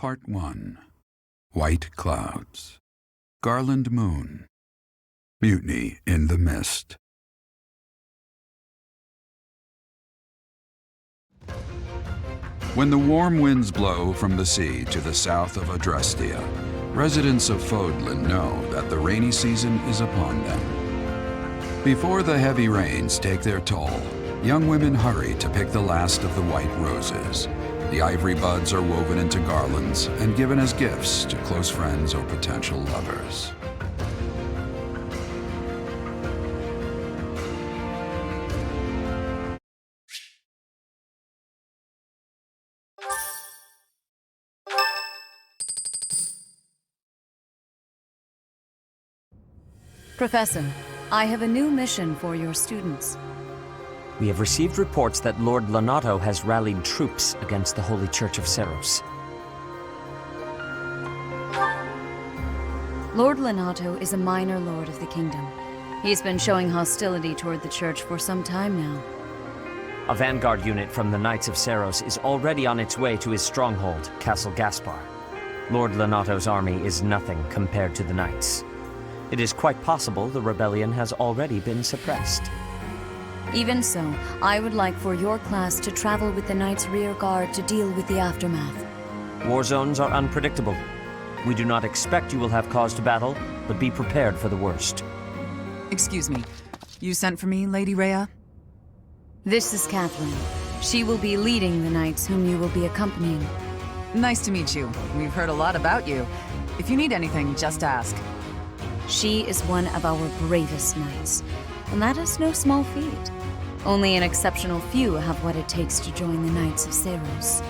Part 1. White Clouds. Garland Moon. Mutiny in the Mist. When the warm winds blow from the sea to the south of Adrestia, residents of Fodlan know that the rainy season is upon them. Before the heavy rains take their toll, young women hurry to pick the last of the white roses. The ivory buds are woven into garlands and given as gifts to close friends or potential lovers. Professor, I have a new mission for your students. We have received reports that Lord Lonato has rallied troops against the Holy Church of Seros. Lord Lonato is a minor lord of the kingdom. He's been showing hostility toward the church for some time now. A vanguard unit from the Knights of Seros is already on its way to his stronghold, Castle Gaspar. Lord Lonato's army is nothing compared to the Knights. It is quite possible the rebellion has already been suppressed. Even so, I would like for your class to travel with the Knights' rear guard to deal with the aftermath. War zones are unpredictable. We do not expect you will have cause to battle, but be prepared for the worst. Excuse me. You sent for me, Lady Rhea? This is Catherine. She will be leading the Knights whom you will be accompanying. Nice to meet you. We've heard a lot about you. If you need anything, just ask. She is one of our bravest knights, and that is no small feat. Only an exceptional few have what it takes to join the Knights of Seros.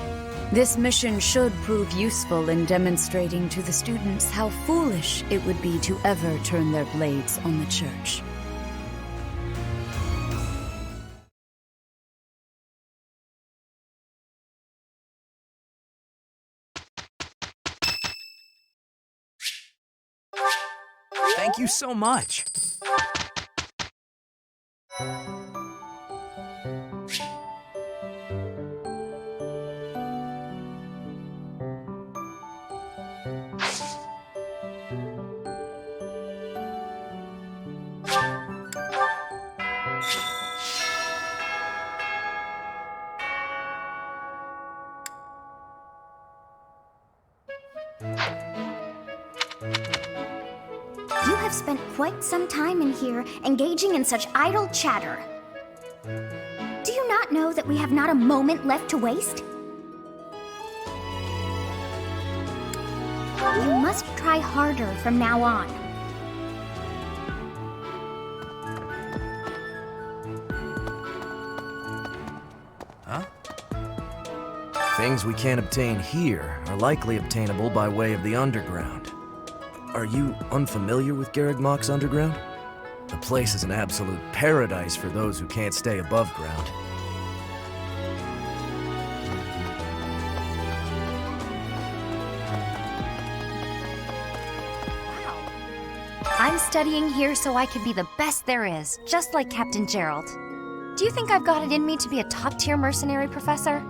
This mission should prove useful in demonstrating to the students how foolish it would be to ever turn their blades on the Church. Thank you so much. You have spent quite some time in here, engaging in such idle chatter. Do you not know that we have not a moment left to waste? You must try harder from now on. Huh? Things we can't obtain here are likely obtainable by way of the underground. Are you unfamiliar with Garrigmach's underground? The place is an absolute paradise for those who can't stay above ground. Wow. I'm studying here so I can be the best there is, just like Captain Gerald. Do you think I've got it in me to be a top-tier mercenary, Professor?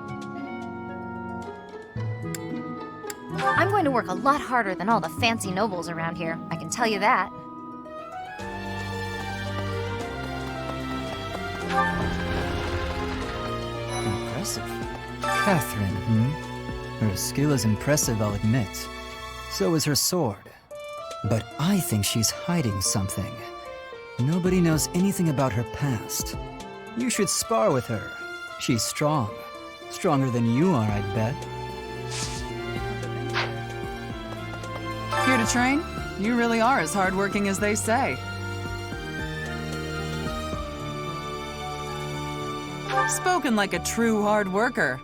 I'm going to work a lot harder than all the fancy nobles around here, I can tell you that. Impressive. Catherine, Her skill is impressive, I'll admit. So is her sword. But I think she's hiding something. Nobody knows anything about her past. You should spar with her. She's strong. Stronger than you are, I'd bet. Here to train? You really are as hardworking as they say. Spoken like a true hard worker.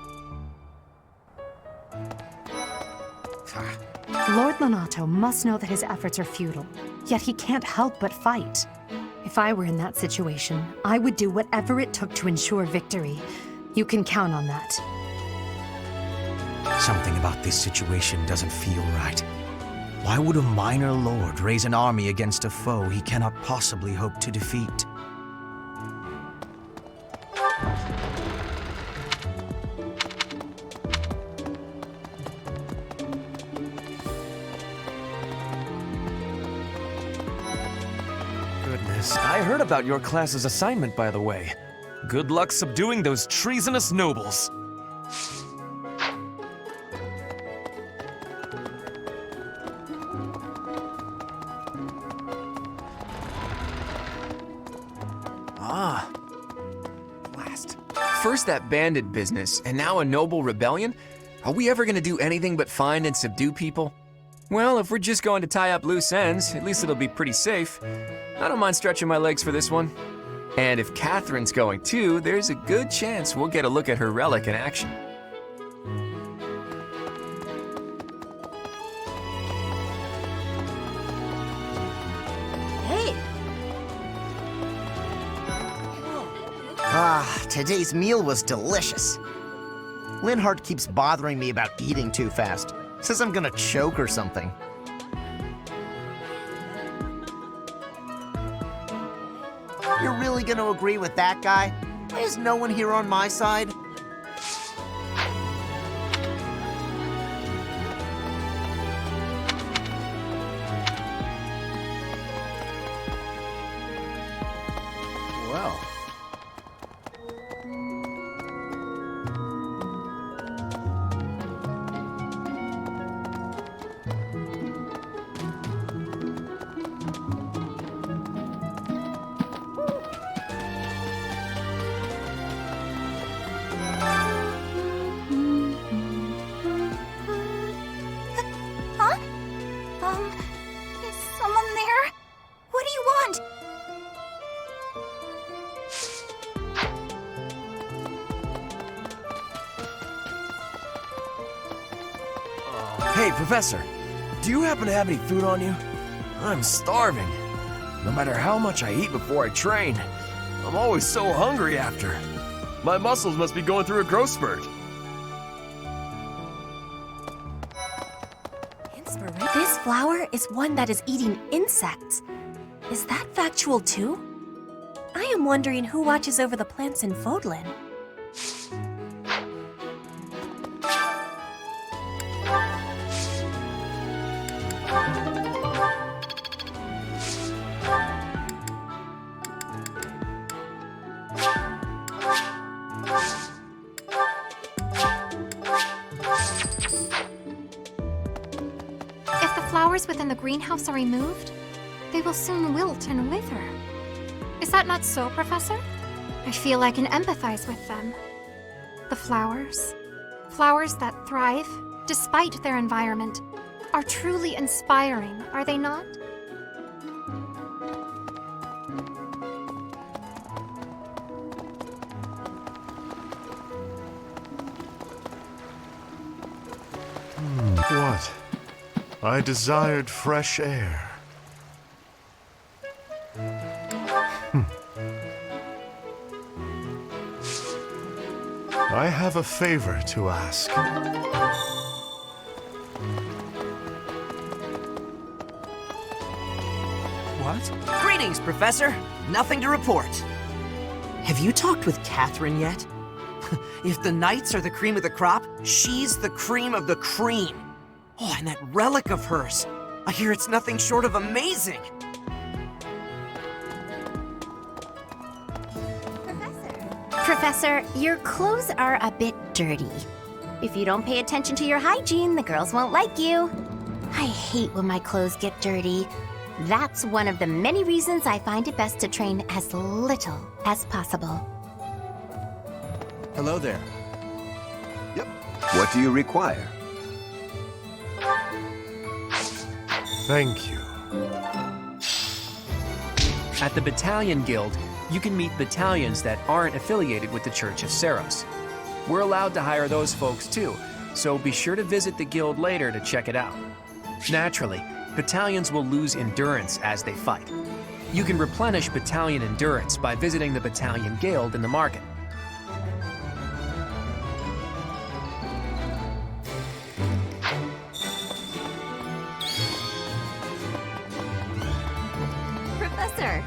Lord Lonato must know that his efforts are futile, yet he can't help but fight. If I were in that situation, I would do whatever it took to ensure victory. You can count on that. Something about this situation doesn't feel right. Why would a minor lord raise an army against a foe he cannot possibly hope to defeat? I heard about your class's assignment, by the way. Good luck subduing those treasonous nobles. Ah. Blast. First that bandit business, and now a noble rebellion? Are we ever gonna do anything but find and subdue people? Well, if we're just going to tie up loose ends, at least it'll be pretty safe. I don't mind stretching my legs for this one. And if Catherine's going too, there's a good chance we'll get a look at her relic in action. Hey! Ah, today's meal was delicious. Linhardt keeps bothering me about eating too fast. Says I'm gonna choke or something. You're really gonna agree with that guy? Why is no one here on my side? Well. Is someone there? What do you want? Hey, Professor, do you happen to have any food on you? I'm starving. No matter how much I eat before I train, I'm always so hungry after. My muscles must be going through a growth spurt. This flower is one that is eating insects. Is that factual too? I am wondering who watches over the plants in Fodlan. If the flowers within the greenhouse are removed, they will soon wilt and wither. Is that not so, Professor? I feel I can empathize with them. The flowers that thrive despite their environment, are truly inspiring, are they not? What? I desired fresh air. I have a favor to ask. What? Greetings, Professor. Nothing to report. Have you talked with Catherine yet? If the knights are the cream of the crop, she's the cream of the cream. Oh, and that relic of hers. I hear it's nothing short of amazing. Professor, your clothes are a bit dirty. If you don't pay attention to your hygiene, the girls won't like you. I hate when my clothes get dirty. That's one of the many reasons I find it best to train as little as possible. Hello there. Yep. What do you require? Thank you. At the Battalion Guild, you can meet battalions that aren't affiliated with the Church of Seros. We're allowed to hire those folks too, so be sure to visit the guild later to check it out. Naturally, battalions will lose endurance as they fight. You can replenish battalion endurance by visiting the Battalion Guild in the market. Professor!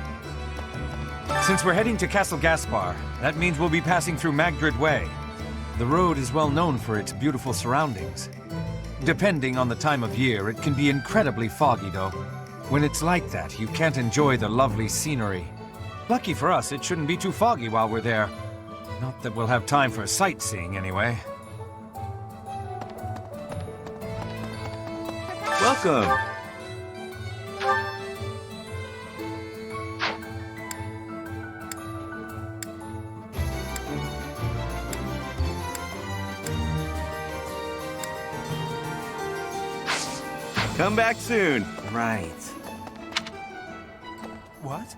Since we're heading to Castle Gaspar, that means we'll be passing through Magdred Way. The road is well known for its beautiful surroundings. Depending on the time of year, it can be incredibly foggy though. When it's like that, you can't enjoy the lovely scenery. Lucky for us, it shouldn't be too foggy while we're there. Not that we'll have time for sightseeing, anyway. Welcome! Come back soon. Right. What?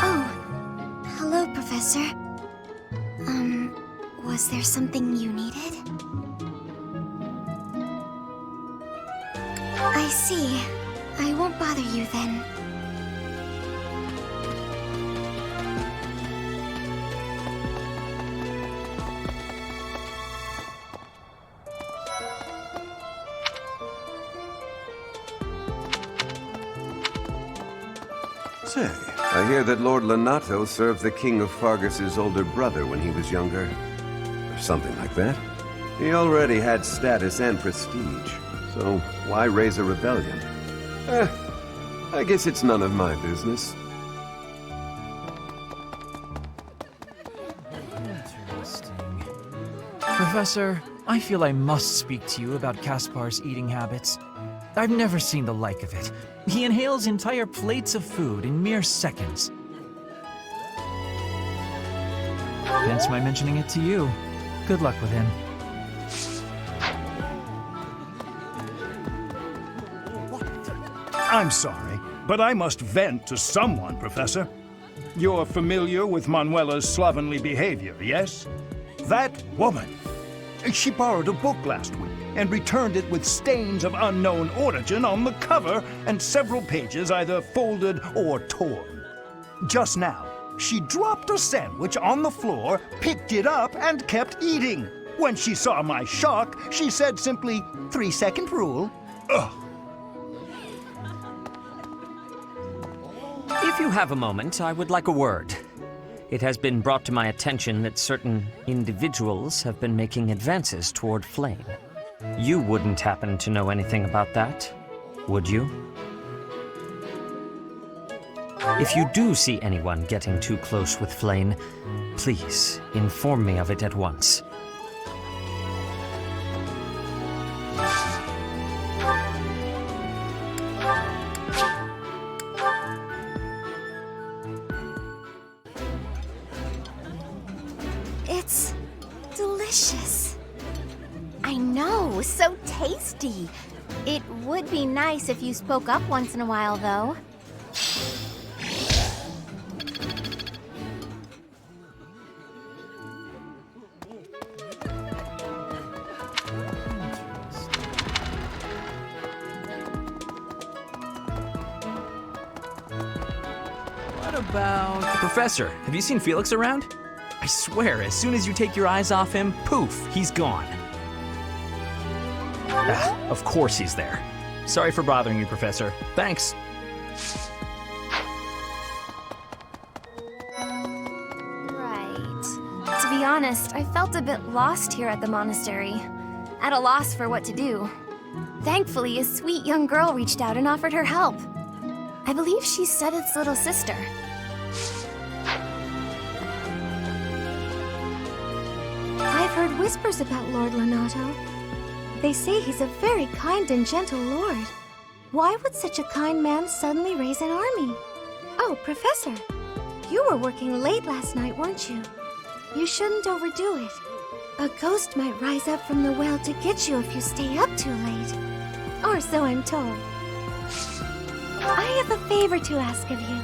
Oh, hello, Professor. Was there something you needed? I see. I won't bother you then. Say, I hear that Lord Lonato served the King of Fargus's older brother when he was younger. Or something like that. He already had status and prestige, so why raise a rebellion? I guess it's none of my business. Interesting. Professor, I feel I must speak to you about Caspar's eating habits. I've never seen the like of it. He inhales entire plates of food in mere seconds. Hence my mentioning it to you. Good luck with him. I'm sorry, but I must vent to someone, Professor. You're familiar with Manuela's slovenly behavior, yes? That woman! She borrowed a book last week and returned it with stains of unknown origin on the cover and several pages either folded or torn. Just now, she dropped a sandwich on the floor, picked it up, and kept eating. When she saw my shock, she said simply, 3-second rule. Ugh. If you have a moment, I would like a word. It has been brought to my attention that certain individuals have been making advances toward Flame. You wouldn't happen to know anything about that, would you? If you do see anyone getting too close with Flame, please inform me of it at once. It's delicious. I know, so tasty. It would be nice if you spoke up once in a while, though. What about... Professor, have you seen Felix around? I swear, as soon as you take your eyes off him, poof, he's gone. Ah, of course he's there. Sorry for bothering you, Professor. Thanks. Right. To be honest, I felt a bit lost here at the monastery. At a loss for what to do. Thankfully, a sweet young girl reached out and offered her help. I believe she's Sedith's little sister. I've heard whispers about Lord Lonato. They say he's a very kind and gentle lord. Why would such a kind man suddenly raise an army? Oh, Professor, you were working late last night, weren't you? You shouldn't overdo it. A ghost might rise up from the well to get you if you stay up too late. Or so I'm told. I have a favor to ask of you.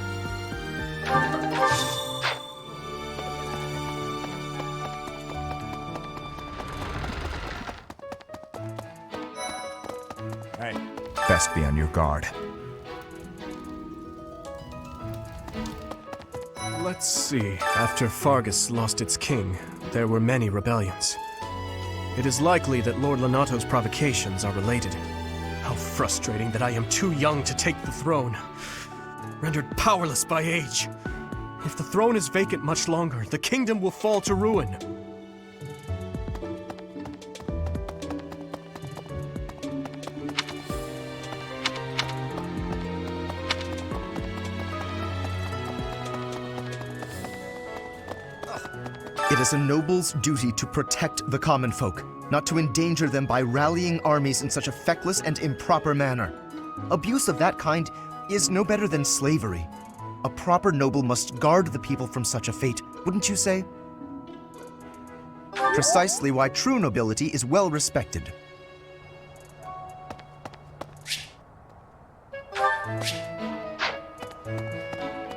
Hey. Best be on your guard. Let's see. After Fargus lost its king, there were many rebellions. It is likely that Lord Lenato's provocations are related. How frustrating that I am too young to take the throne, rendered powerless by age. If the throne is vacant much longer, the kingdom will fall to ruin. It is a noble's duty to protect the common folk, not to endanger them by rallying armies in such a feckless and improper manner. Abuse of that kind is no better than slavery. A proper noble must guard the people from such a fate, wouldn't you say? Precisely why true nobility is well respected.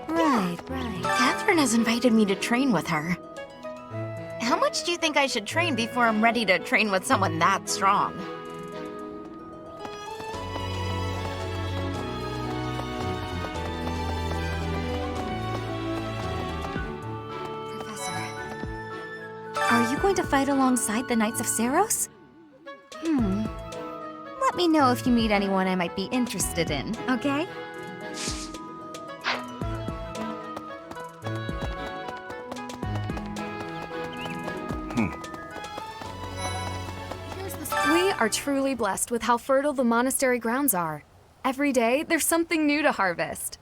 Right. Catherine has invited me to train with her. How much do you think I should train before I'm ready to train with someone that strong? Are you going to fight alongside the Knights of Saros? Let me know if you meet anyone I might be interested in, okay? We are truly blessed with how fertile the monastery grounds are. Every day, there's something new to harvest.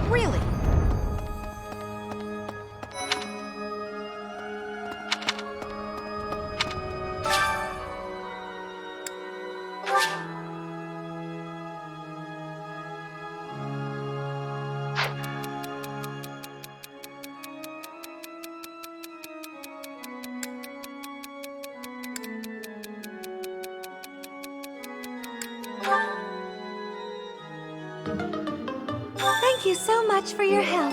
Really? Thank you so much for your help.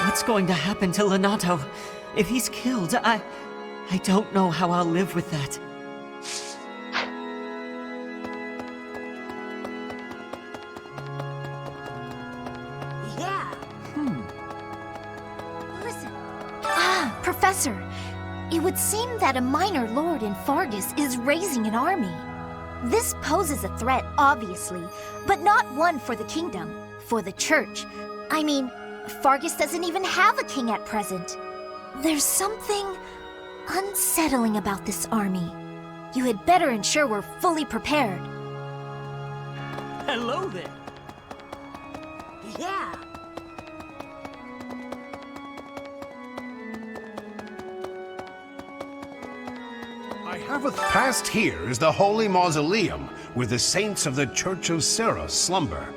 What's going to happen to Lenato? If he's killed, I don't know how I'll live with that. Yeah. Listen. Professor. It would seem that a minor lord in Fargus is raising an army. This poses a threat, obviously, but not one for the kingdom, for the church. I mean, Fargus doesn't even have a king at present. There's something unsettling about this army. You had better ensure we're fully prepared. Hello there. Yeah. Past here is the holy mausoleum where the saints of the Church of Saros slumber.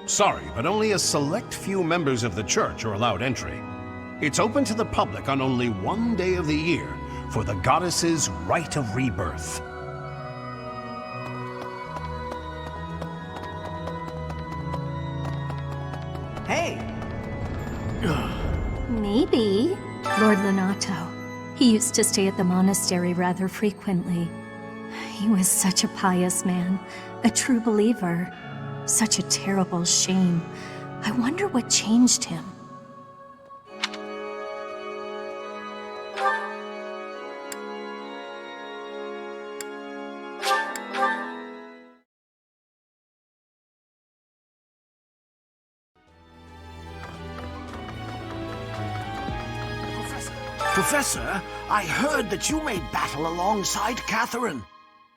Sorry, but only a select few members of the church are allowed entry. It's open to the public on only one day of the year for the goddess's rite of rebirth. Hey! Maybe. Lord Lenato. He used to stay at the monastery rather frequently. He was such a pious man, a true believer. Such a terrible shame. I wonder what changed him. Professor, I heard that you may battle alongside Catherine.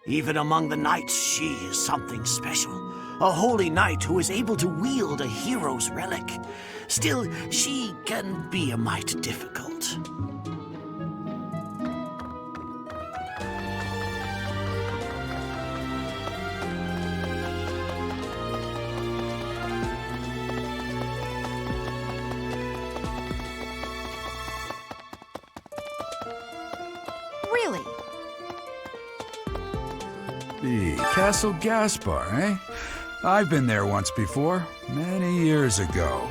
Even among the knights, she is something special. A holy knight who is able to wield a hero's relic. Still, she can be a mite difficult. Really? The Castle Gaspar, eh? I've been there once before, many years ago.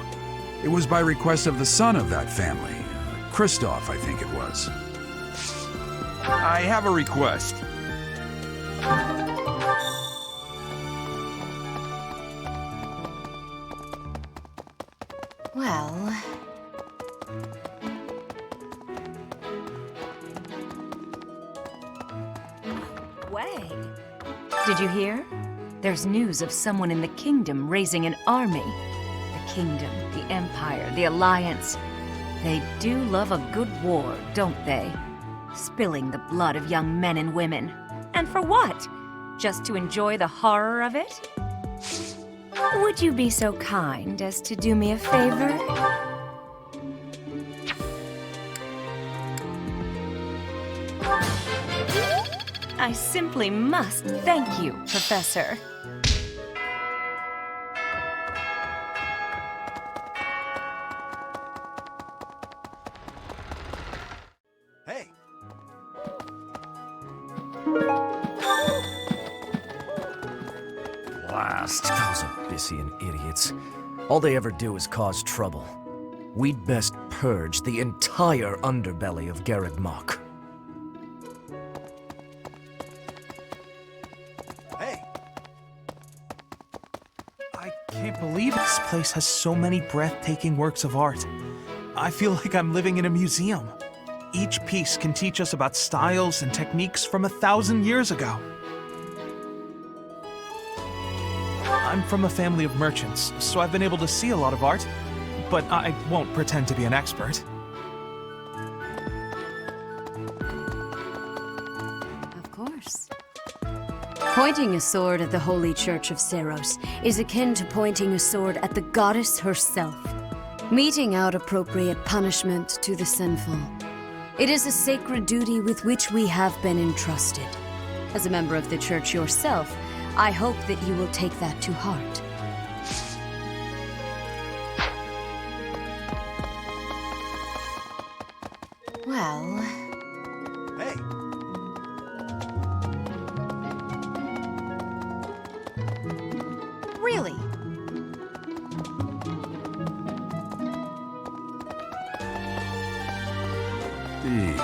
It was by request of the son of that family. Christoph, I think it was. I have a request. Well... Way. Did you hear? There's news of someone in the kingdom raising an army. The kingdom, the empire, the alliance. They do love a good war, don't they? Spilling the blood of young men and women. And for what? Just to enjoy the horror of it? Would you be so kind as to do me a favor? I simply must thank you, Professor. Hey! Blast. Those Abyssian idiots. All they ever do is cause trouble. We'd best purge the entire underbelly of Garreg Mach. Hey! I can't believe this place has so many breathtaking works of art. I feel like I'm living in a museum. Each piece can teach us about styles and techniques from 1,000 years ago. I'm from a family of merchants, so I've been able to see a lot of art, but I won't pretend to be an expert. Of course. Pointing a sword at the Holy Church of Seros is akin to pointing a sword at the goddess herself, meting out appropriate punishment to the sinful. It is a sacred duty with which we have been entrusted. As a member of the Church yourself, I hope that you will take that to heart. Well... Hey! Really?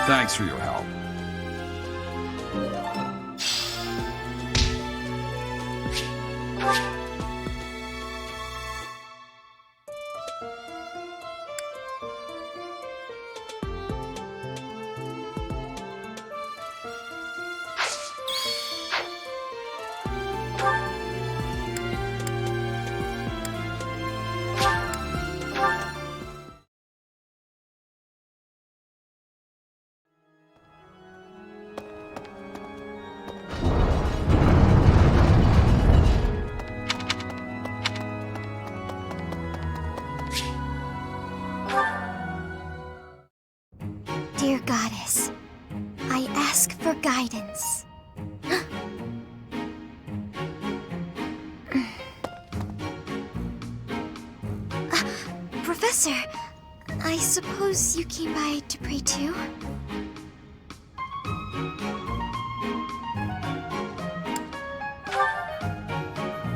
Thanks for your help. Dear Goddess, I ask for guidance. Professor, I suppose you came by to pray too?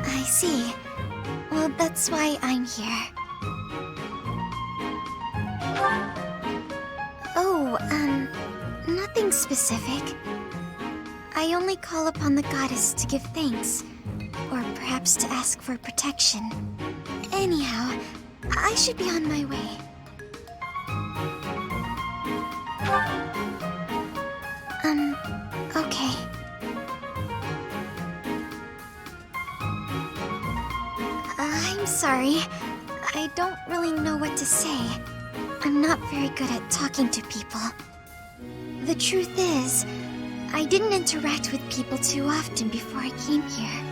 I see. Well, that's why I'm here. Oh, nothing specific. I only call upon the goddess to give thanks, or perhaps to ask for protection. Anyhow, I should be on my way. Okay. I'm sorry. I don't really know what to say. I'm not very good at talking to people. The truth is, I didn't interact with people too often before I came here.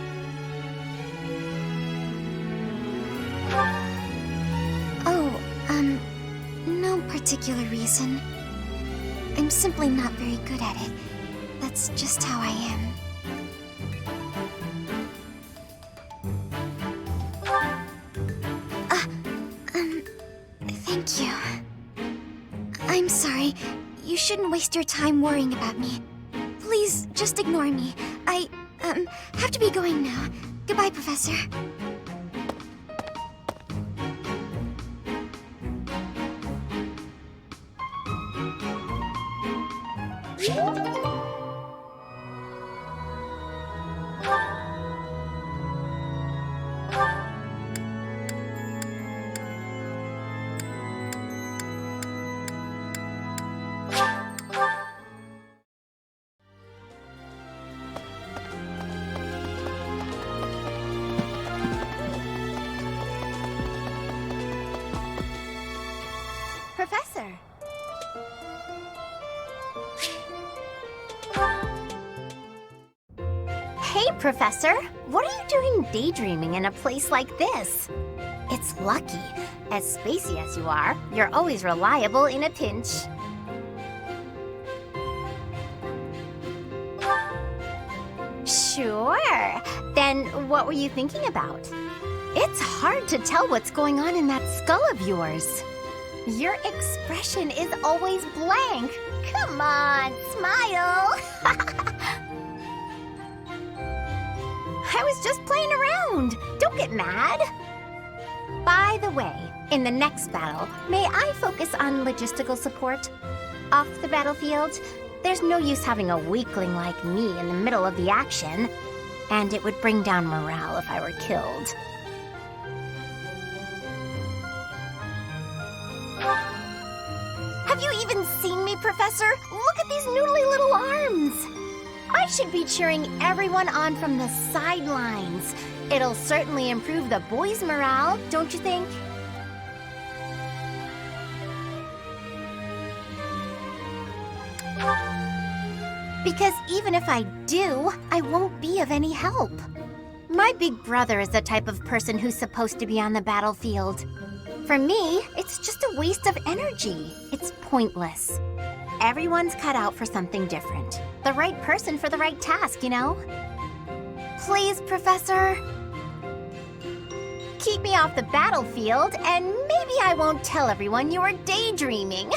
Oh, no particular reason. I'm simply not very good at it. That's just how I am. Thank you. I'm sorry. you shouldn't waste your time worrying about me. Please, just ignore me. I, have to be going now. Goodbye, Professor. Professor. Hey, Professor. What are you doing daydreaming in a place like this? It's lucky. As spacey as you are, you're always reliable in a pinch. Sure. Then what were you thinking about? It's hard to tell what's going on in that skull of yours. Your expression is always blank. Come on, smile. I was just playing around. Don't get mad. By the way, in the next battle, may I focus on logistical support? Off the battlefield, there's no use having a weakling like me in the middle of the action, and it would bring down morale if I were killed. Have you even seen me, Professor? Look at these noodly little arms! I should be cheering everyone on from the sidelines. It'll certainly improve the boys' morale, don't you think? Because even if I do, I won't be of any help. My big brother is the type of person who's supposed to be on the battlefield. For me, it's just a waste of energy. It's pointless. Everyone's cut out for something different. The right person for the right task, you know? Please, Professor. Keep me off the battlefield, and maybe I won't tell everyone you were daydreaming.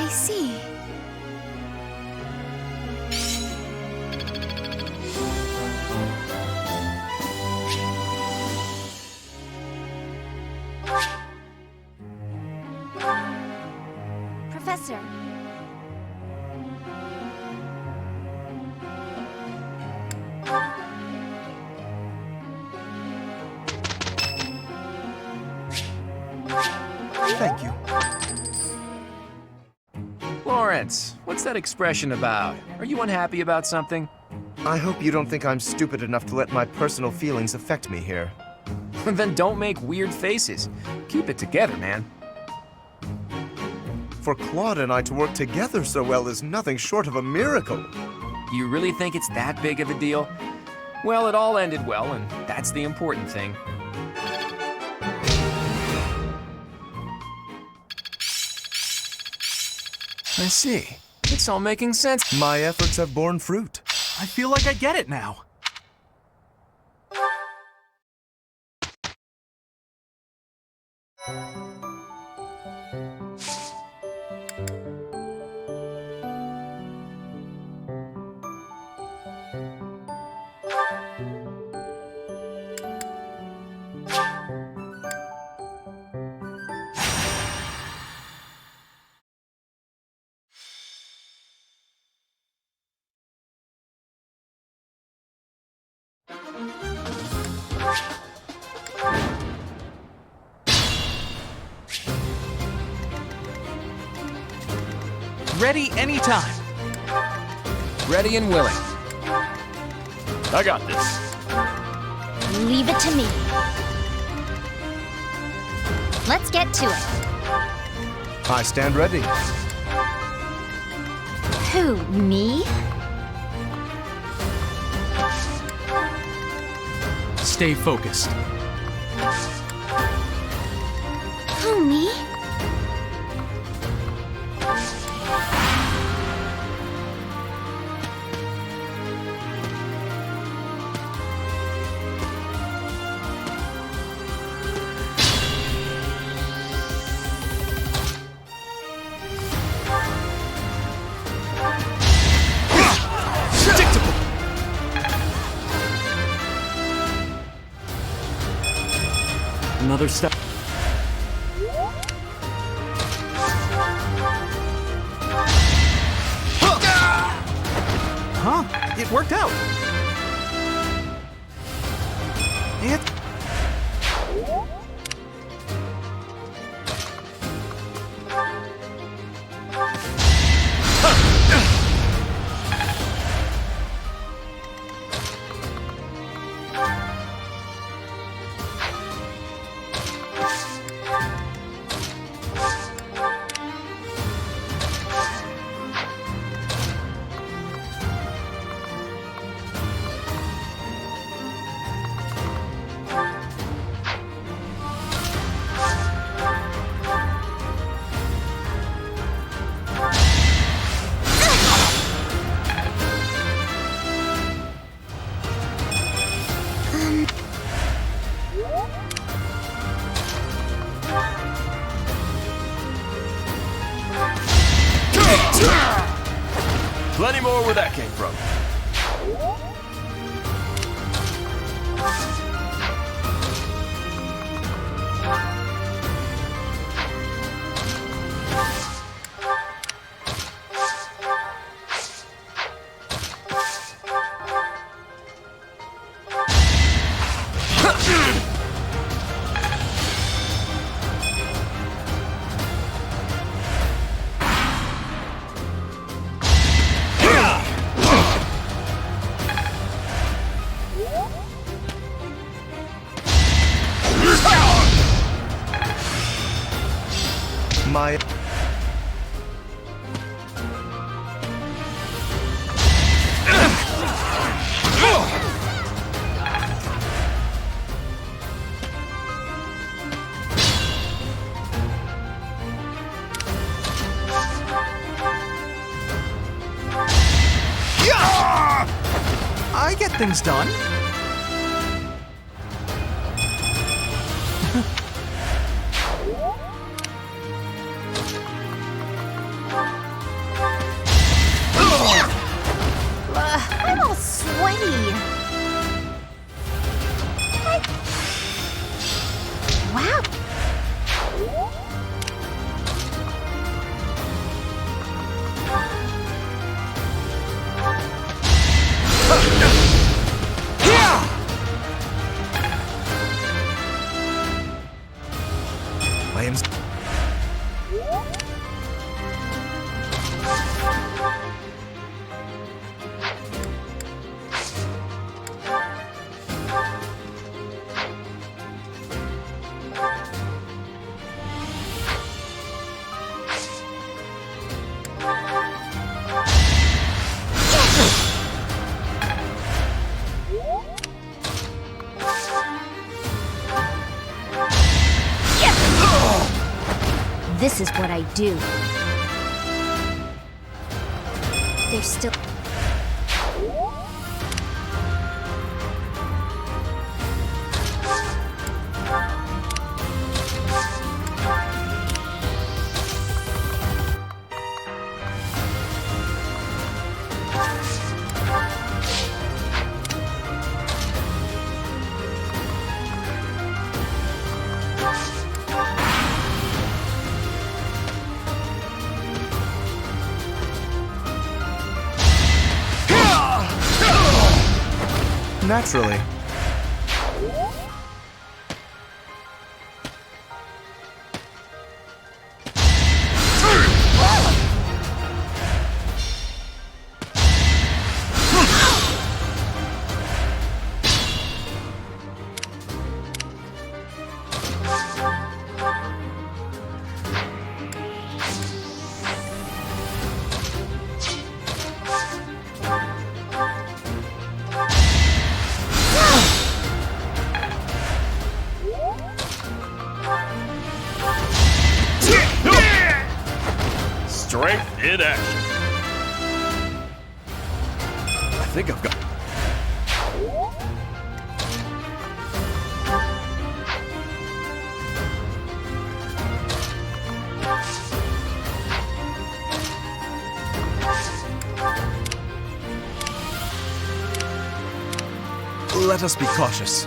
I see. Professor. Thank you. Lawrence, what's that expression about? Are you unhappy about something? I hope you don't think I'm stupid enough to let my personal feelings affect me here. Then don't make weird faces. Keep it together, man. For Claude and I to work together so well is nothing short of a miracle. You really think it's that big of a deal? Well, it all ended well, and that's the important thing. I see. It's all making sense. My efforts have borne fruit. I feel like I get it now. Ready anytime. Ready and willing. I got this. Leave it to me. Let's get to it. I stand ready. Who, me? Stay focused. Who, me? Another step. Huh? It worked out. It... Plenty more where that came from. My... I get things done. I am... This is what I do. There's still... Naturally. Strength in action. I think I've got... Let us be cautious.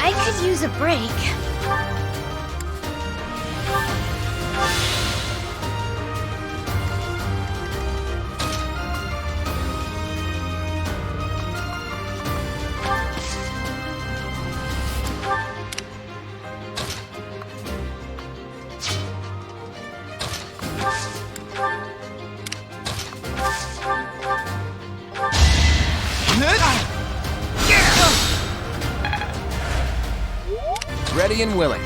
I could use a break. Ready and willing.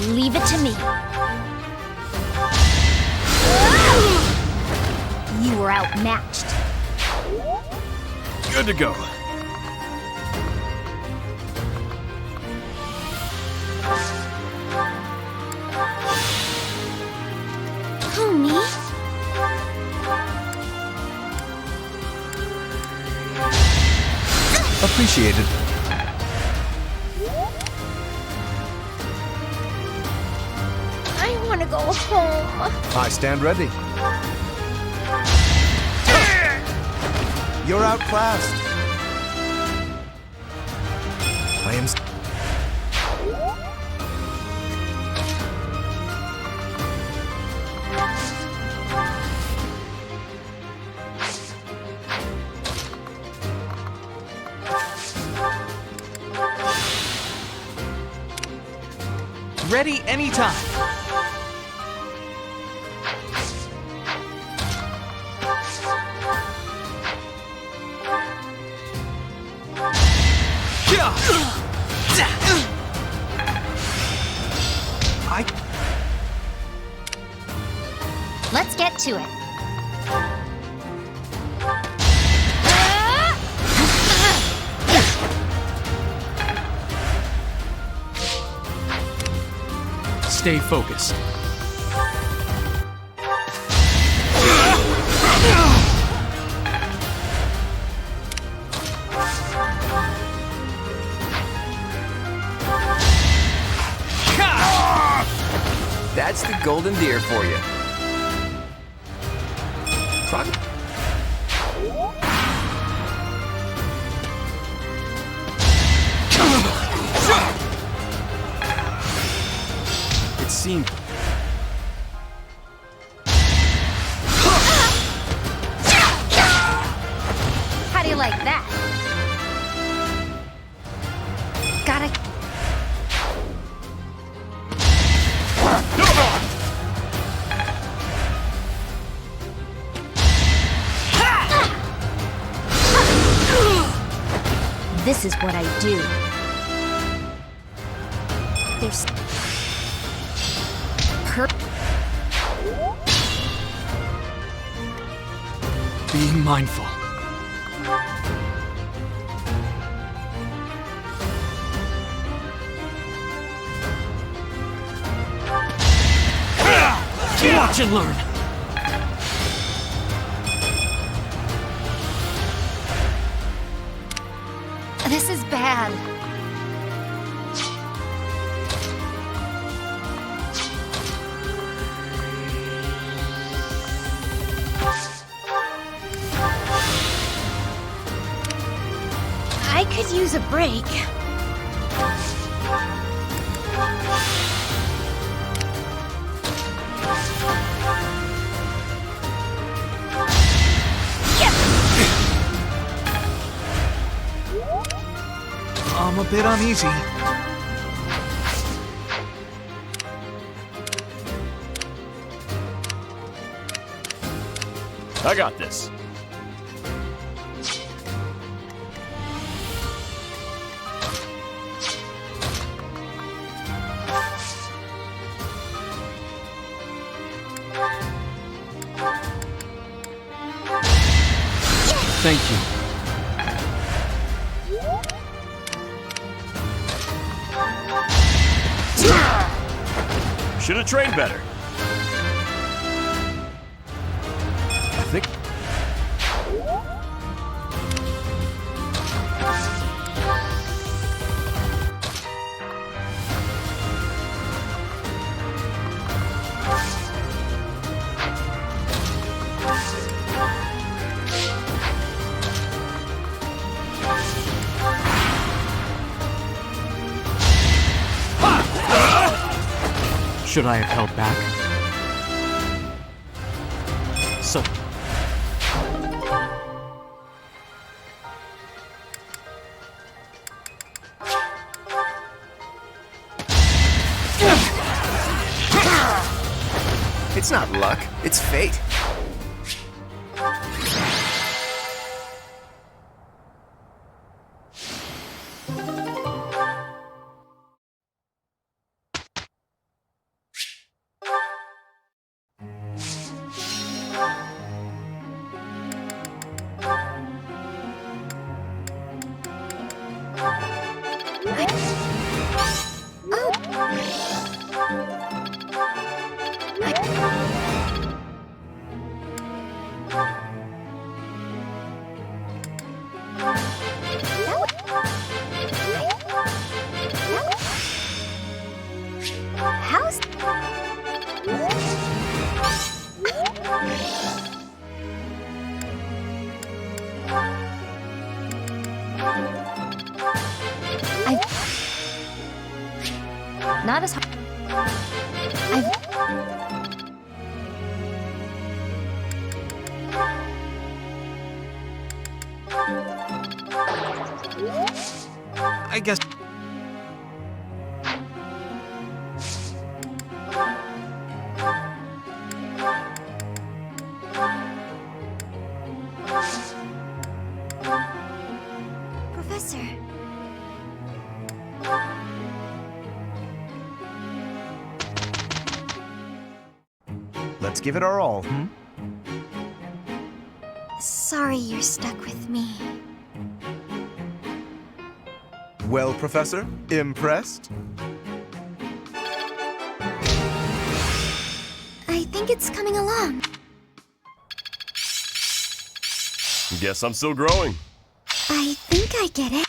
Leave it to me. You were outmatched. Good to go. Who, me? Appreciated. I want to go home. I stand ready. You're outclassed. I am... Ready anytime. I... to it. Stay focused. That's the golden deer for you. It seemed... How do you like that? Gotta... This is what I do. There's... Be mindful. Watch and learn. This is bad. I could use a break. I'm a bit uneasy. I got this. Thank you. Should have trained better. I think... Should I have held back? So... It's not luck, it's fate. How's... Not as hard. I guess... Professor. Let's give it our all, hmm? sorry you're stuck with me. Well, Professor, impressed? I think it's coming along. Guess I'm still growing. I think I get it.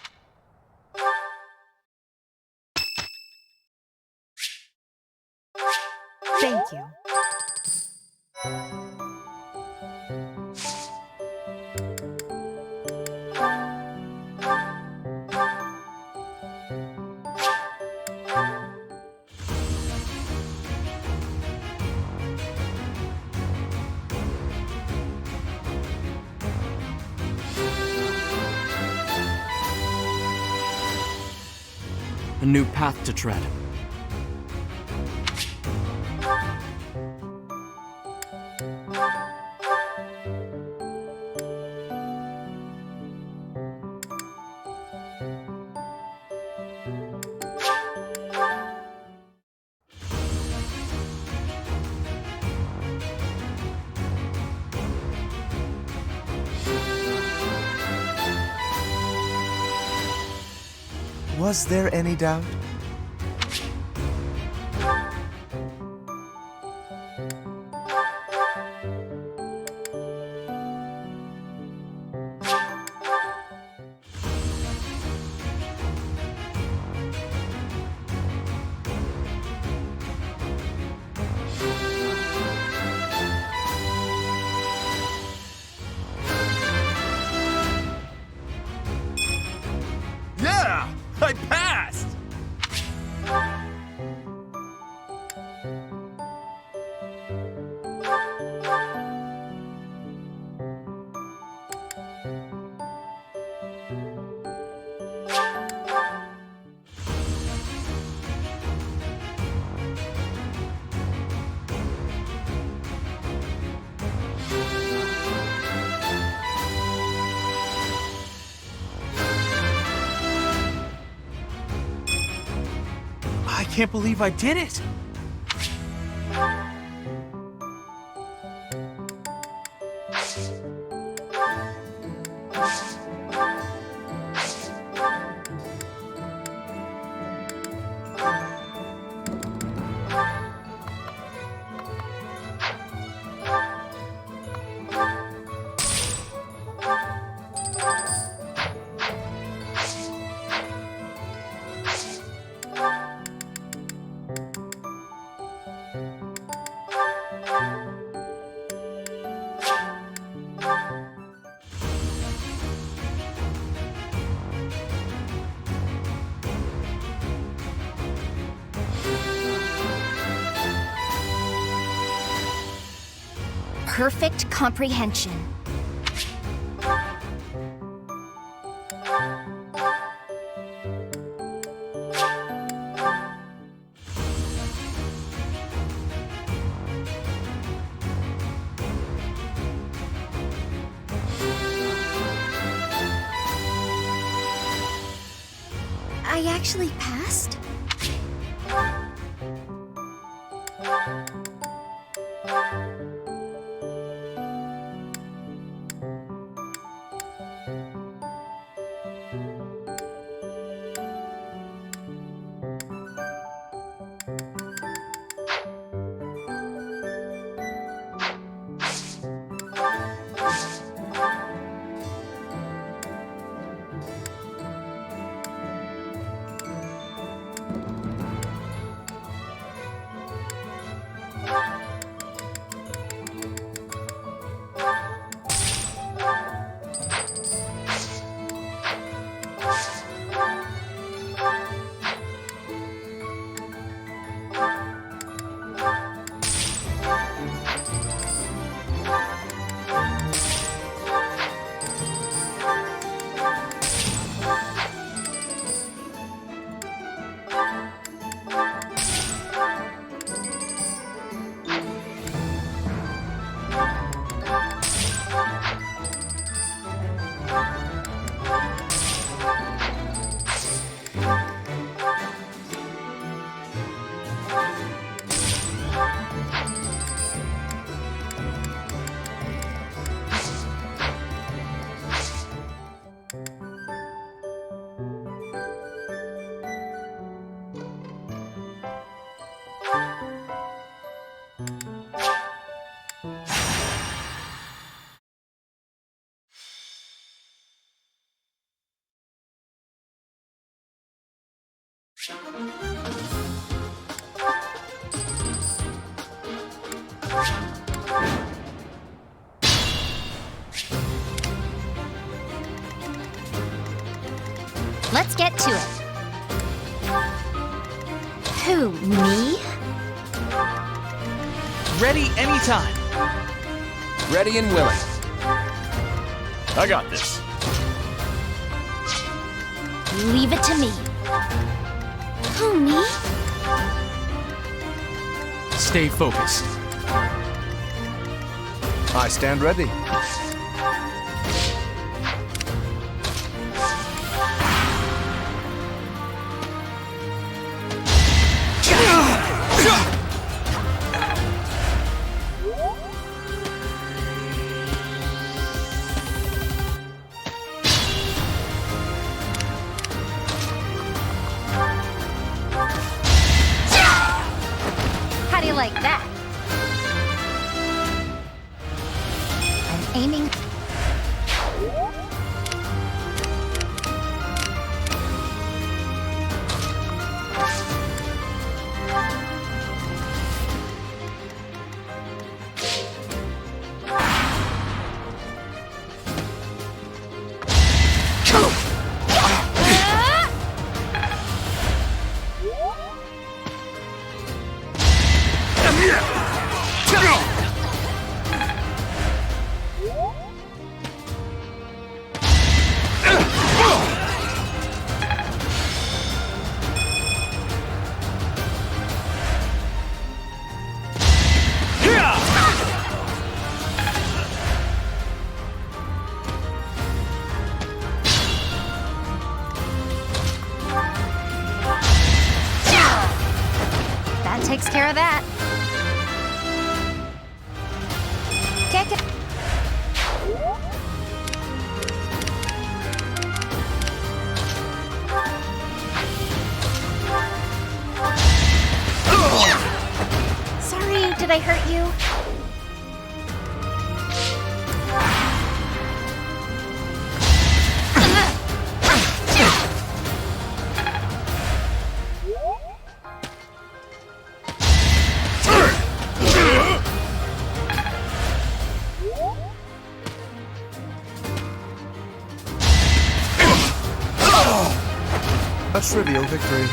Thank you. A new path to tread. Was there any doubt? Yeah! I passed! I can't believe I did it! Perfect comprehension. I actually passed? get to it. Who, me? Ready anytime. Ready and willing. I got this. Leave it to me. Who, me? Stay focused. I stand ready. How do you like that? I'm aiming. That takes care of that. Kick it. Sorry, did I hurt you? A trivial victory.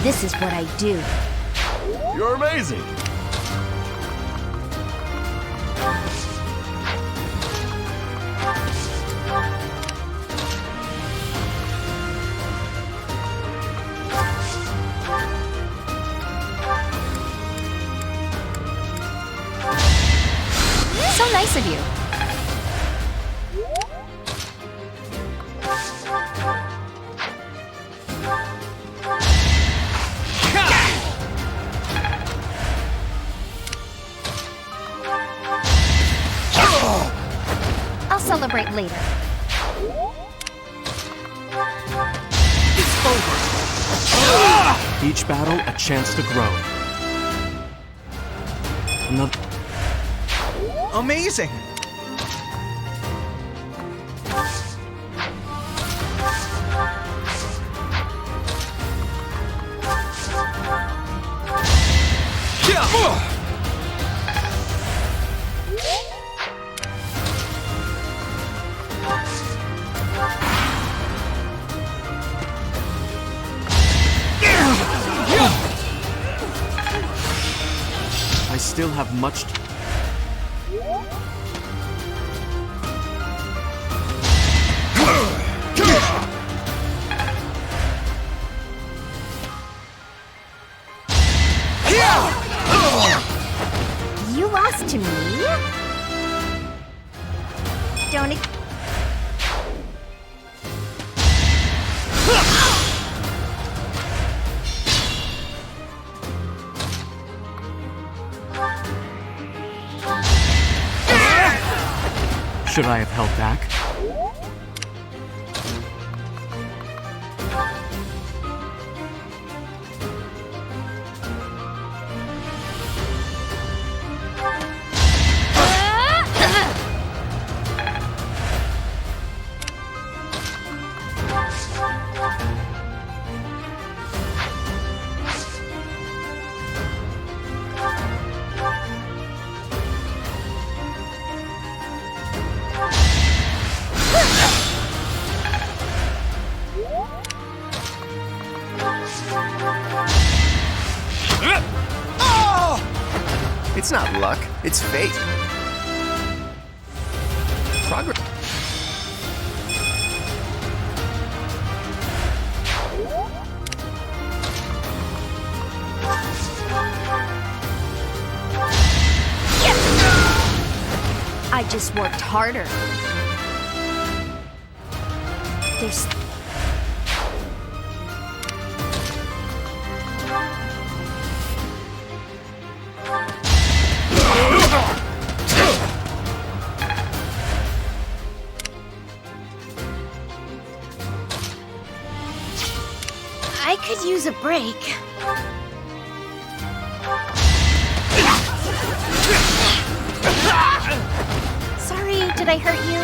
This is what I do. You're amazing. So nice of you. I'll celebrate later. It's over. Each battle, a chance to grow. Another. Amazing! I still have much to... You lost to me? Should I have held back? It's not luck, it's fate. Progress. I just worked harder. There's... I could use a break. Sorry, did I hurt you?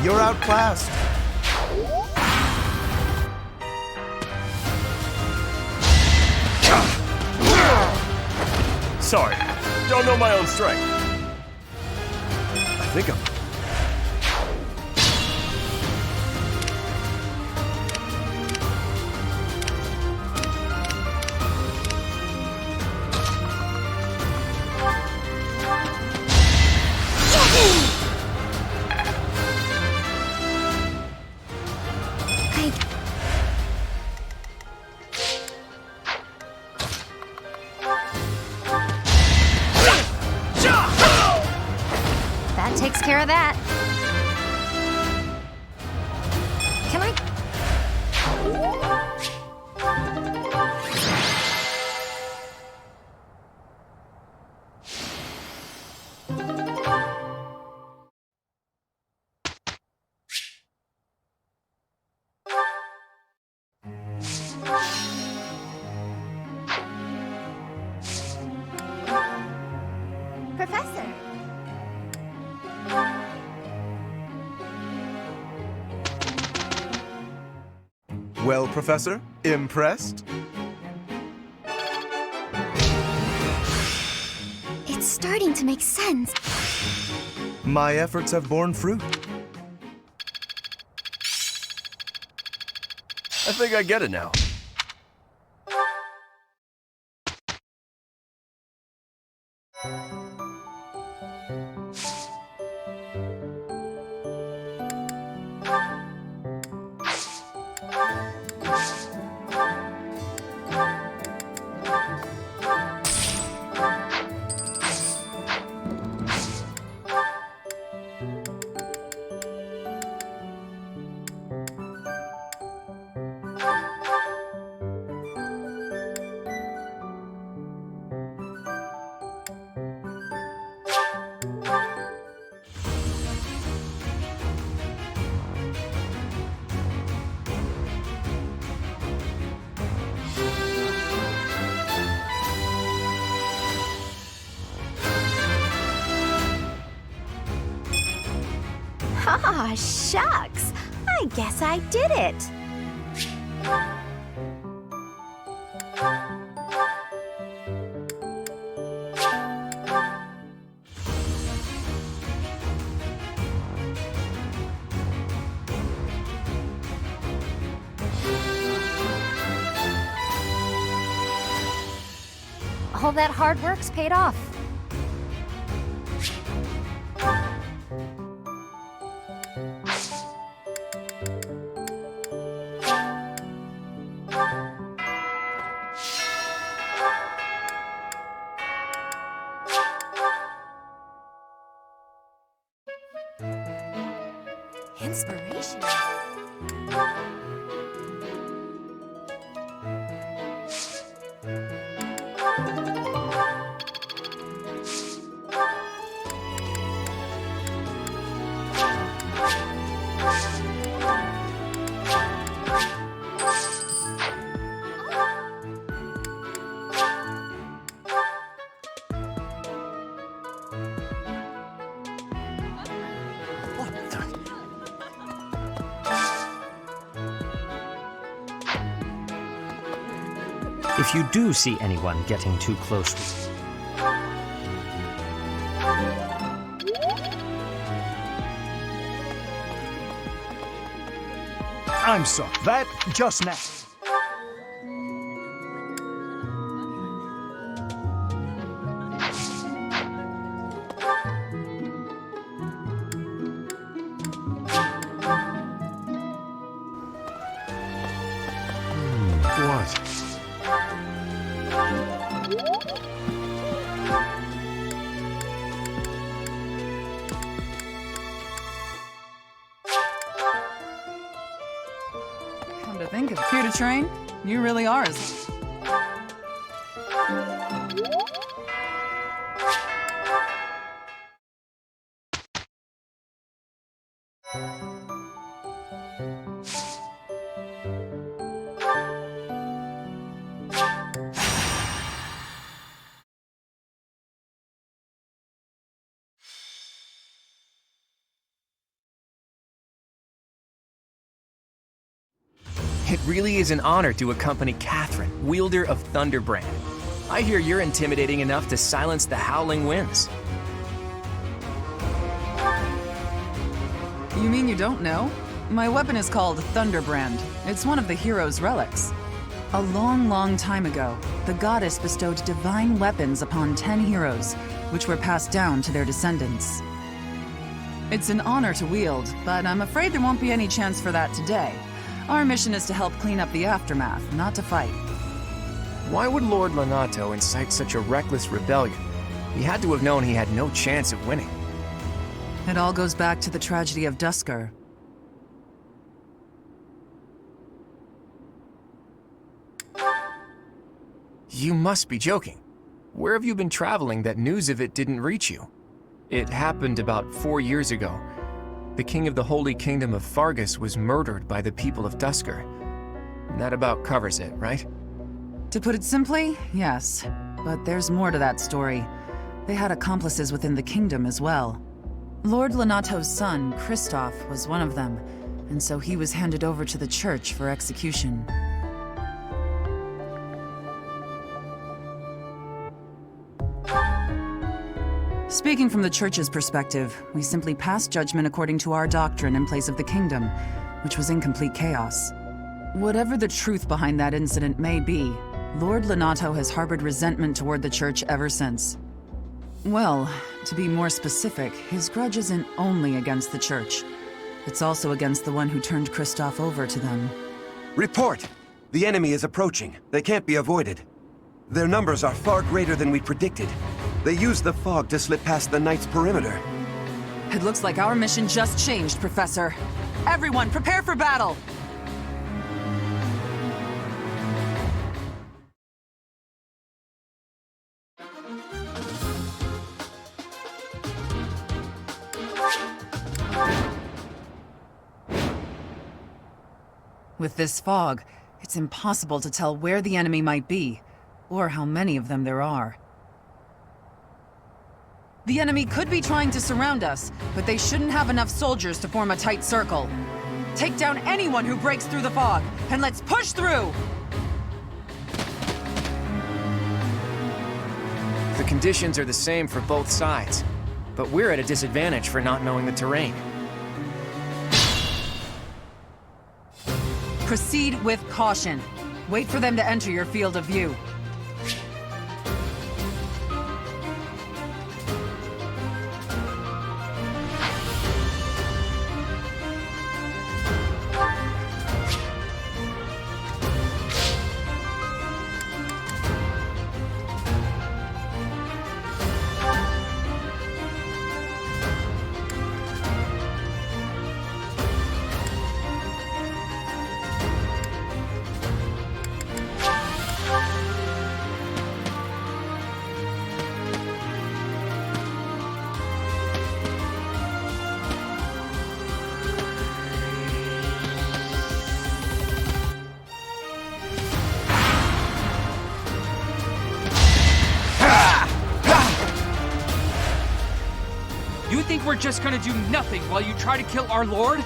You're outclassed. Sorry, don't know my own strength. I think I'm... That takes care of that. Can I? Professor. Well, Professor, impressed? It's starting to make sense. My efforts have borne fruit. I think I get it now. Ah, shucks. I guess I did it. All that hard work's paid off. Inspiration. If you do see anyone getting too close with you, I'm sorry. That just now. What? Come to think of it, here to train? You really are as... It really is an honor to accompany Catherine, wielder of Thunderbrand. I hear you're intimidating enough to silence the howling winds. You mean you don't know? My weapon is called Thunderbrand. It's one of the hero's relics. A long, long time ago, the goddess bestowed divine weapons upon 10 heroes, which were passed down to their descendants. It's an honor to wield, but I'm afraid there won't be any chance for that today. Our mission is to help clean up the aftermath, not to fight. Why would Lord Lonato incite such a reckless rebellion? He had to have known he had no chance of winning. It all goes back to the tragedy of Duscar. You must be joking. Where have you been traveling that news of it didn't reach you? It happened about 4 years ago. The king of the Holy Kingdom of Fargus was murdered by the people of Duscar. And that about covers it, right? To put it simply, yes. But there's more to that story. They had accomplices within the kingdom as well. Lord Lonato's son, Christoph, was one of them, and so he was handed over to the church for execution. Speaking from the church's perspective, we simply passed judgment according to our doctrine in place of the kingdom, which was in complete chaos. Whatever the truth behind that incident may be, Lord Lonato has harbored resentment toward the church ever since. Well, to be more specific, his grudge isn't only against the church. It's also against the one who turned Christoph over to them. Report! The enemy is approaching. They can't be avoided. Their numbers are far greater than we predicted. They used the fog to slip past the Knight's perimeter. It looks like our mission just changed, Professor. Everyone, prepare for battle! With this fog, it's impossible to tell where the enemy might be, or how many of them there are. The enemy could be trying to surround us, but they shouldn't have enough soldiers to form a tight circle. Take down anyone who breaks through the fog, and let's push through! The conditions are the same for both sides, but we're at a disadvantage for not knowing the terrain. Proceed with caution. Wait for them to enter your field of view. we're just gonna do nothing while you try to kill our lord?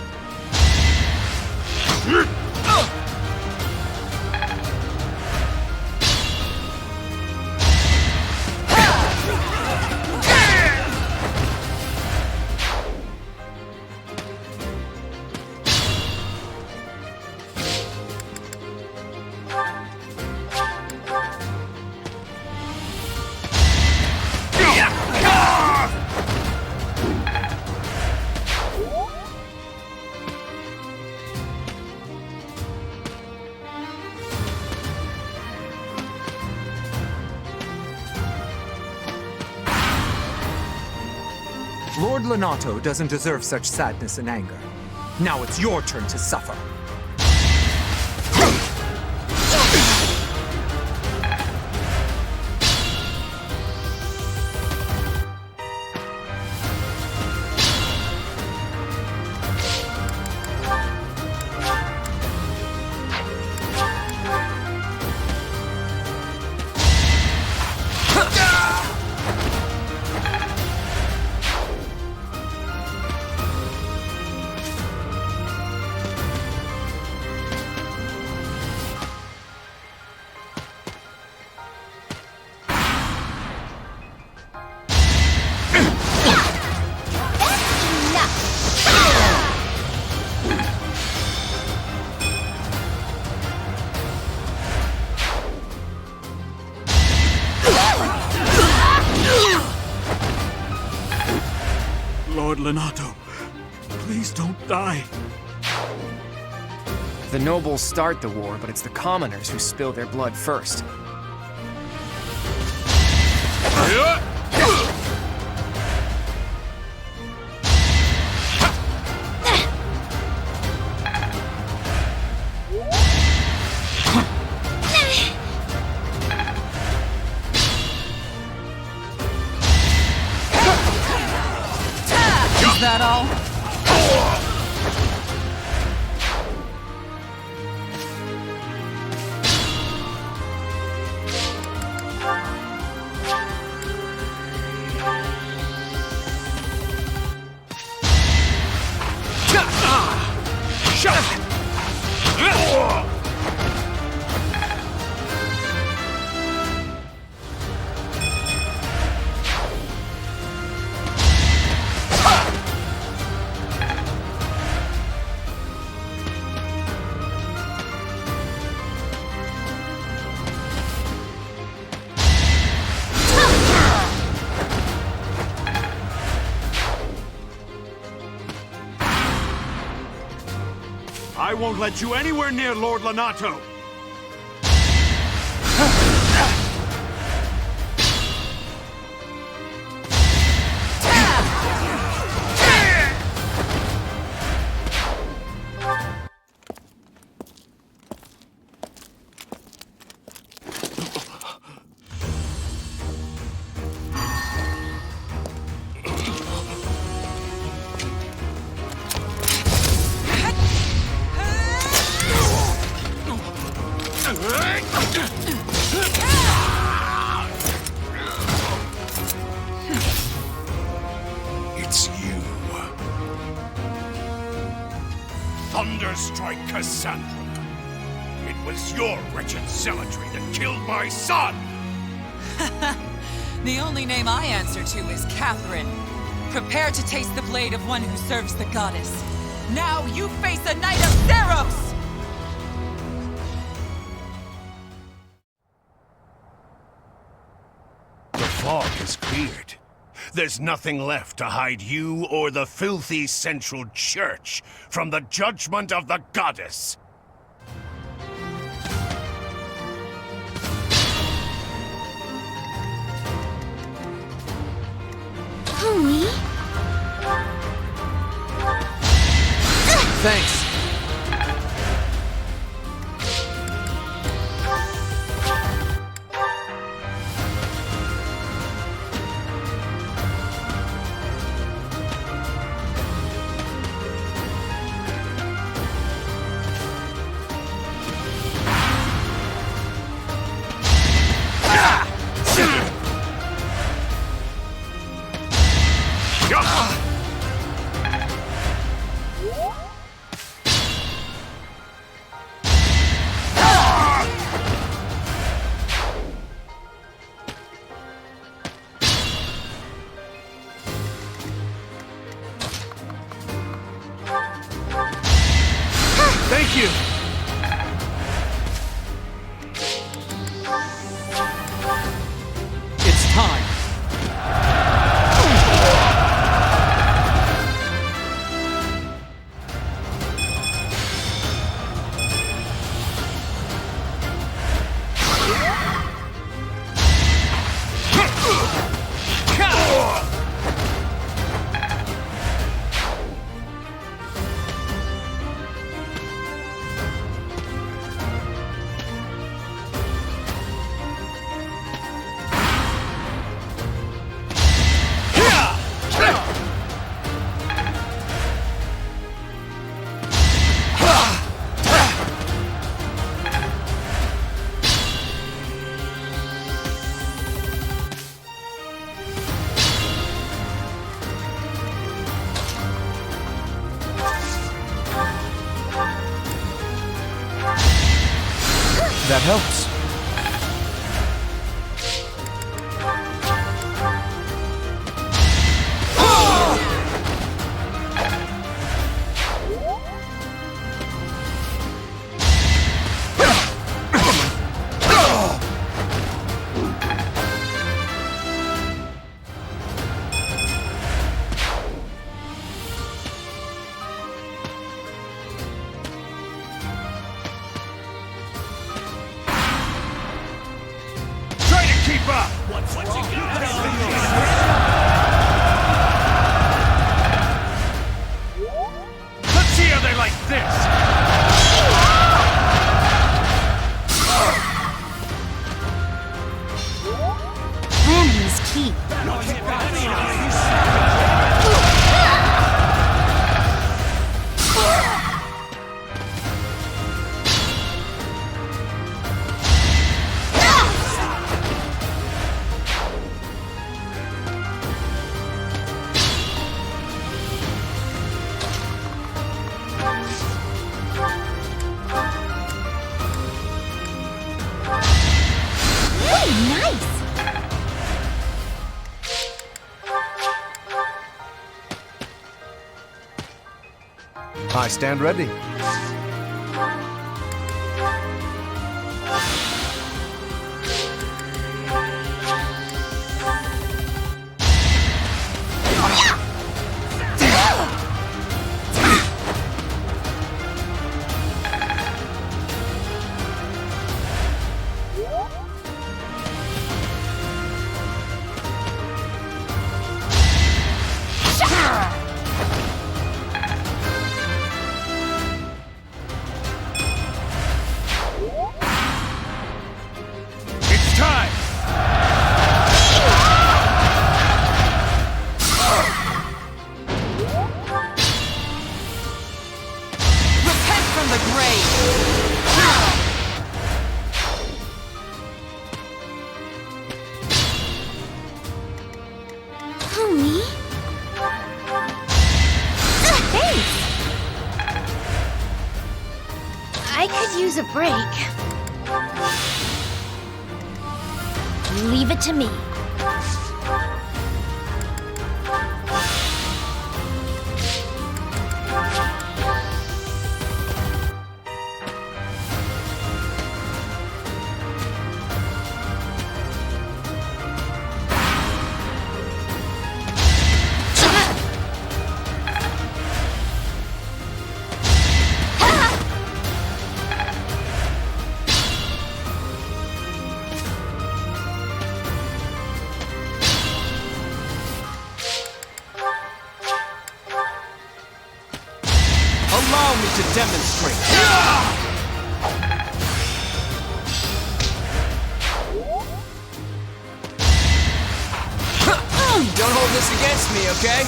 Lord Lonato doesn't deserve such sadness and anger. Now it's your turn to suffer. Lord Lonato, please don't die. The nobles start the war, but it's the commoners who spill their blood first. Is that all? I won't let you anywhere near Lord Lonato! It's you. Thunderstrike Cassandra. It was your wretched zealotry that killed my son! The only name I answer to is Catherine. Prepare to taste the blade of one who serves the goddess. Now you face a Knight of Theros! The fog is cleared. There's nothing left to hide you or the filthy Central Church from the judgment of the goddess. Pony? Thanks. Thank you! It's time! That helps. Let's see how they like this! Planning is key. I stand ready. It's time! Repent from the grave! Homie? Thanks! I could use a break. Leave it to me. Allow me to demonstrate. Don't hold this against me, okay?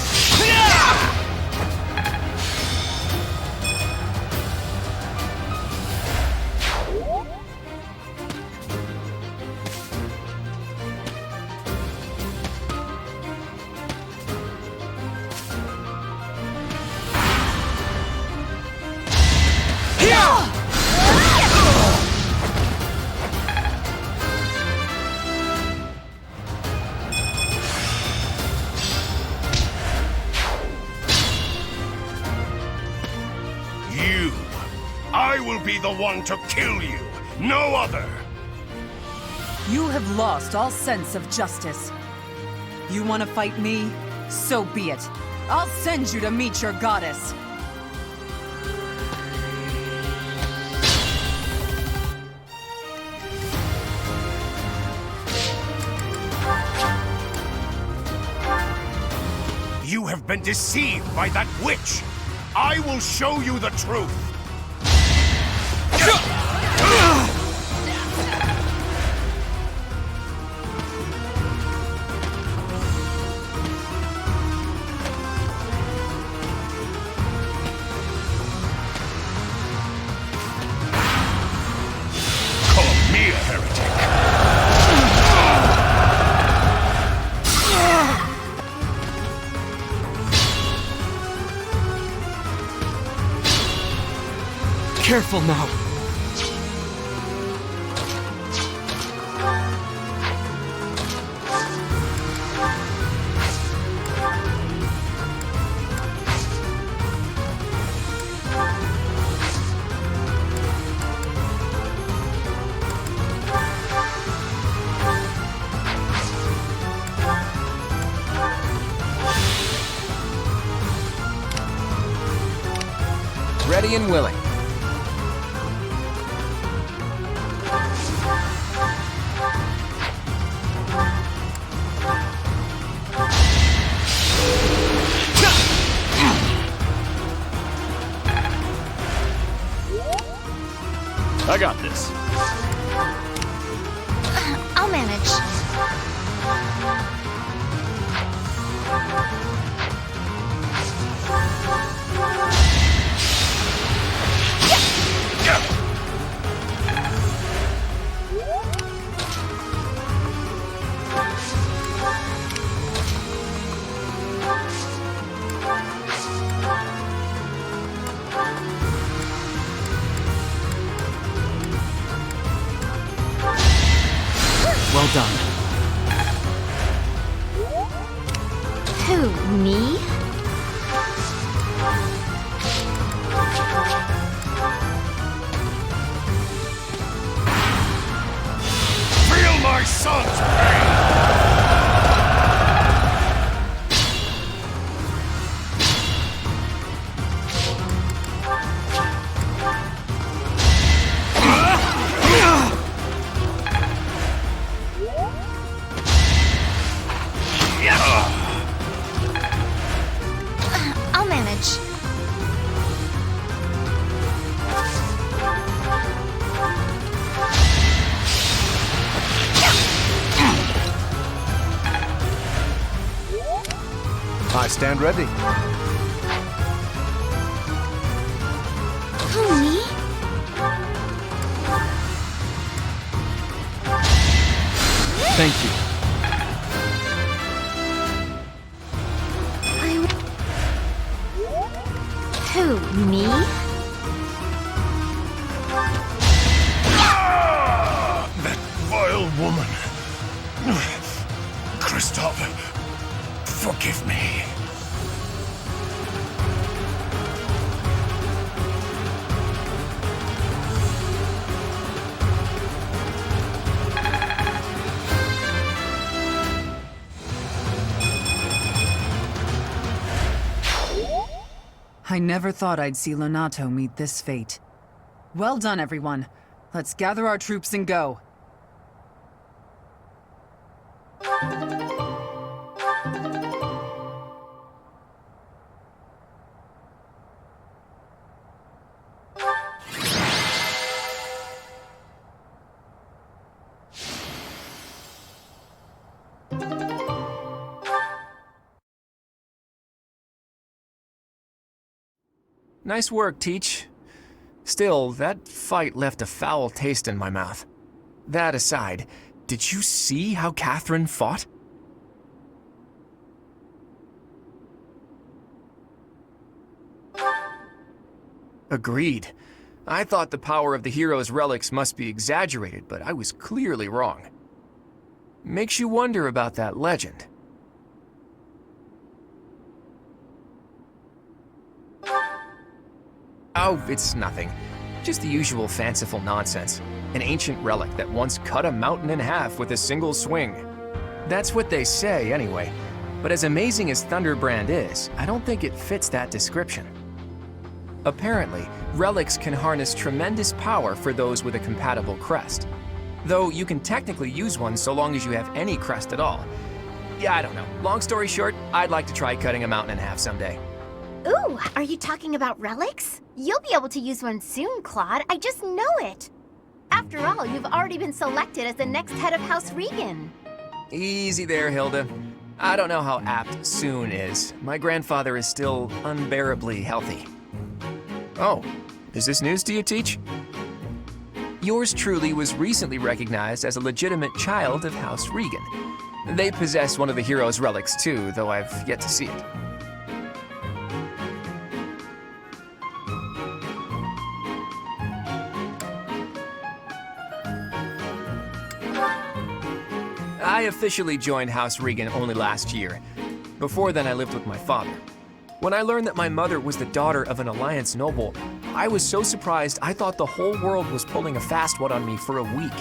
I will be the one to kill you, no other! You have lost all sense of justice. You want to fight me? So be it. I'll send you to meet your goddess. You have been deceived by that witch! I will show you the truth! Call me a heretic! Careful now. Ready and willing. I got this. I'll manage. Well done. Who, me? Feel my son's pain! I'll manage. I stand ready. Who, me? Thank you. Who, me? That vile woman. Christoph, forgive me. I never thought I'd see Lonato meet this fate. Well done, everyone. Let's gather our troops and go. Nice work, Teach. Still, that fight left a foul taste in my mouth. That aside, did you see how Catherine fought? Agreed. I thought the power of the hero's relics must be exaggerated, but I was clearly wrong. Makes you wonder about that legend. Oh, it's nothing. Just the usual fanciful nonsense. An ancient relic that once cut a mountain in half with a single swing. That's what they say, anyway. But as amazing as Thunderbrand is, I don't think it fits that description. Apparently, relics can harness tremendous power for those with a compatible crest. Though you can technically use one so long as you have any crest at all. Yeah, I don't know. Long story short, I'd like to try cutting a mountain in half someday. Ooh, are you talking about relics? You'll be able to use one soon, Claude. I just know it. After all, you've already been selected as the next head of House Regan. Easy there, Hilda. I don't know how apt soon is. My grandfather is still unbearably healthy. Oh, is this news to you, Teach? Yours truly was recently recognized as a legitimate child of House Regan. They possess one of the hero's relics too, though I've yet to see it. I officially joined House Regan only last year. Before then, I lived with my father. When I learned that my mother was the daughter of an Alliance noble, I was so surprised I thought the whole world was pulling a fast one on me for a week.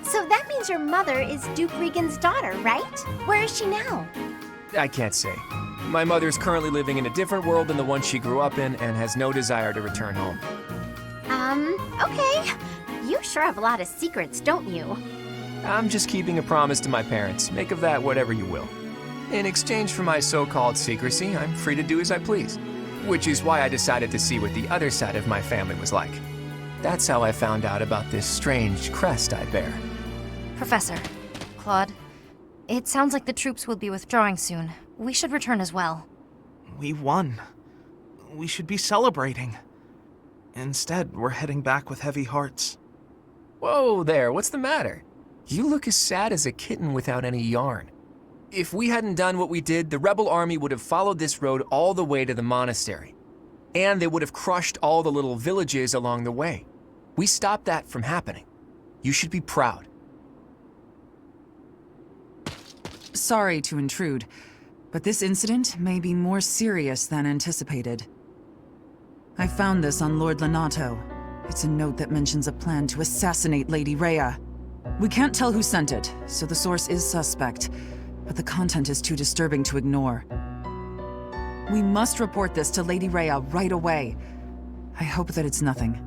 So that means your mother is Duke Regan's daughter, right? Where is she now? I can't say. My mother's currently living in a different world than the one she grew up in and has no desire to return home. Okay. You sure have a lot of secrets, don't you? I'm just keeping a promise to my parents. Make of that whatever you will. In exchange for my so-called secrecy, I'm free to do as I please. Which is why I decided to see what the other side of my family was like. That's how I found out about this strange crest I bear. Professor, Claude, it sounds like the troops will be withdrawing soon. We should return as well. We won. We should be celebrating. Instead, we're heading back with heavy hearts. Whoa there, what's the matter? You look as sad as a kitten without any yarn. If we hadn't done what we did, the rebel army would have followed this road all the way to the monastery. And they would have crushed all the little villages along the way. We stopped that from happening. You should be proud. Sorry to intrude, but this incident may be more serious than anticipated. I found this on Lord Lonato. It's a note that mentions a plan to assassinate Lady Rhea. We can't tell who sent it, so the source is suspect, but the content is too disturbing to ignore. We must report this to Lady Rhea right away. I hope that it's nothing.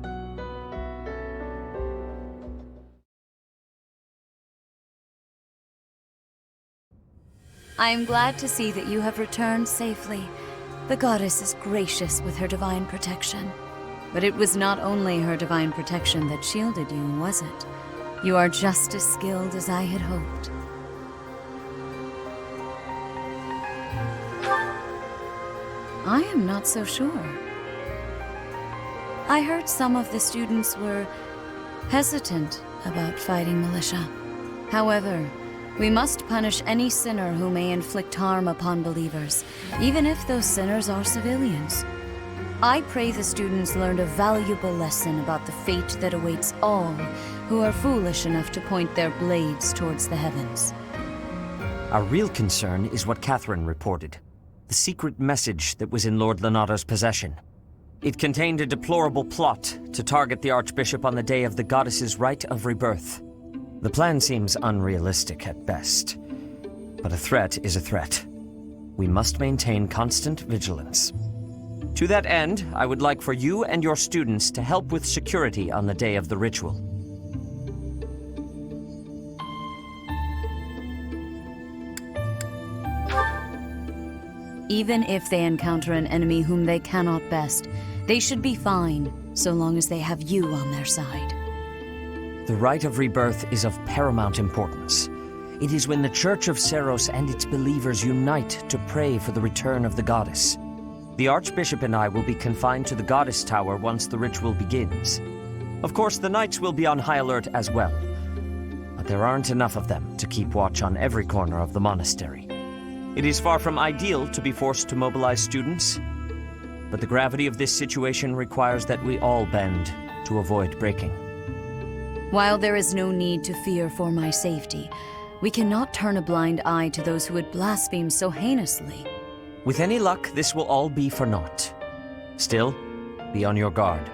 I am glad to see that you have returned safely. The goddess is gracious with her divine protection. But it was not only her divine protection that shielded you, was it? You are just as skilled as I had hoped. I am not so sure. I heard some of the students were hesitant about fighting militia. However, we must punish any sinner who may inflict harm upon believers, even if those sinners are civilians. I pray the students learned a valuable lesson about the fate that awaits all who are foolish enough to point their blades towards the heavens. Our real concern is what Catherine reported. The secret message that was in Lord Lonato's possession. It contained a deplorable plot to target the Archbishop on the day of the goddess's rite of rebirth. The plan seems unrealistic at best, but a threat is a threat. We must maintain constant vigilance. To that end, I would like for you and your students to help with security on the day of the ritual. Even if they encounter an enemy whom they cannot best, they should be fine, so long as they have you on their side. The rite of rebirth is of paramount importance. It is when the Church of Seros and its believers unite to pray for the return of the goddess. The Archbishop and I will be confined to the Goddess Tower once the ritual begins. Of course, the knights will be on high alert as well, but there aren't enough of them to keep watch on every corner of the monastery. It is far from ideal to be forced to mobilize students, but the gravity of this situation requires that we all bend to avoid breaking. While there is no need to fear for my safety, we cannot turn a blind eye to those who would blaspheme so heinously. With any luck, this will all be for naught. Still, be on your guard.